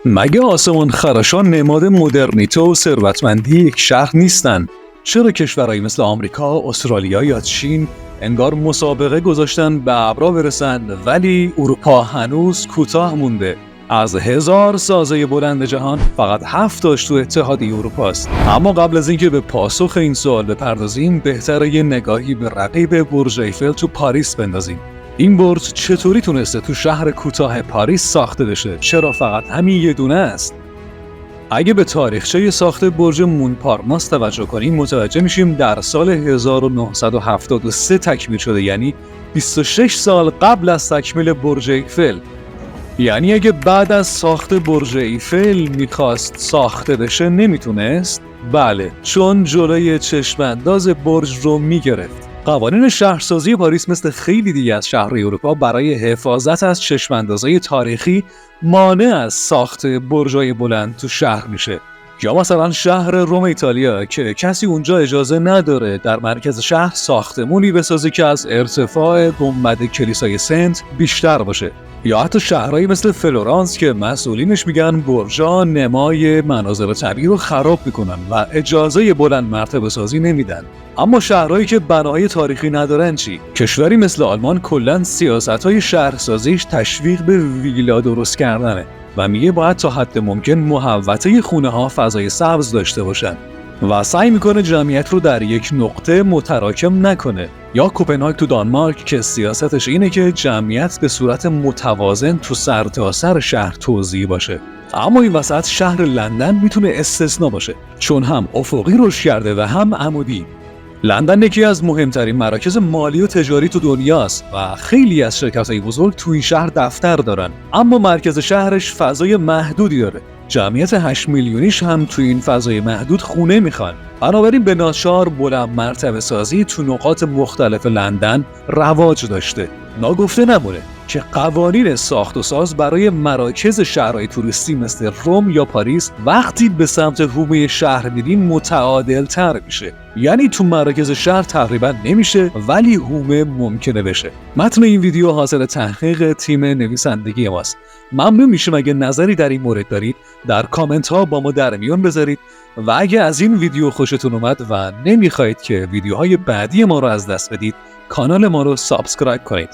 مگه آسمان خراشان نماد مدرنیته و ثروتمندی یک شهر نیستن؟ چرا کشورهایی مثل آمریکا، استرالیا یا چین انگار مسابقه گذاشتن به ابرا برسن ولی اروپا هنوز کوتاه مونده؟ از 1000 سازه بلند جهان فقط 7 تاش تو اتحادیه اروپا است. اما قبل از اینکه به پاسخ این سوال بپردازیم بهتره یه نگاهی به رقیب برج ایفل تو پاریس بندازیم. این برج چطوری تونسته تو شهر کوتاه پاریس ساخته بشه؟ چرا فقط همین یه دونه است؟ اگه به تاریخچه ساخت برج مونپارناس توجه کنیم متوجه میشیم در سال 1973 تکمیل شده، یعنی 26 سال قبل از تکمیل برج ایفل. یعنی اگه بعد از ساخت برج ایفل میخواست ساخته بشه نمیتونست؟ بله، چون جلوی چشمانداز برج رو میگرفت. قوانین شهرسازی پاریس مثل خیلی دیگه از شهرهای اروپا برای حفاظت از چشماندازهای تاریخی مانع از ساخت برج‌های بلند تو شهر میشه. یا مثلا شهر روم ایتالیا که کسی اونجا اجازه نداره در مرکز شهر ساختمونی بسازه که از ارتفاع گنبد کلیسای سنت بیشتر باشه. یا حتی شهرهایی مثل فلورانس که مسئولینش میگن برجا نمای مناظر طبیعی رو خراب میکنن و اجازه بلند مرتبه سازی نمیدن. اما شهرهایی که بناهای تاریخی ندارن چی؟ کشوری مثل آلمان کلاً سیاست‌های شهرسازیش تشویق به ویلا درست کردنه و میگه باید تا حد ممکن محوطه خونه‌ها فضای سبز داشته باشن و سعی میکنه جمعیت رو در یک نقطه متراکم نکنه. یا کوپنهاگ تو دانمارک که سیاستش اینه که جمعیت به صورت متوازن تو سرتاسر شهر توزیع باشه. اما این وسط شهر لندن میتونه استثنا باشه چون هم افقی رشد کرده و هم عمودی. لندن یکی از مهمترین مراکز مالی و تجاری تو دنیاست و خیلی از شرکت‌های بزرگ تو این شهر دفتر دارن، اما مرکز شهرش فضای محدودی داره. جمعیت 8 میلیونیش هم تو این فضای محدود خونه میخوان. بنابراین به ناچار بلند مرتبه سازی تو نقاط مختلف لندن رواج داشته. ناگفته نمونه که قوانین ساخت و ساز برای مراکز شهرهای توریستی مثل روم یا پاریس وقتی به سمت حومه شهر میریم متعادل تر میشه. یعنی تو مراکز شهر تقریبا نمیشه ولی حومه ممکنه بشه. متن این ویدیو حاصل تحقیق تیم نویسندگی ماست. ممنون میشم اگه نظری در این مورد دارید در کامنت ها با ما در میون بذارید و اگه از این ویدیو خوشتون اومد و نمیخواید که ویدیوهای بعدی ما رو از دست بدید کانال ما رو سابسکرایب کنید.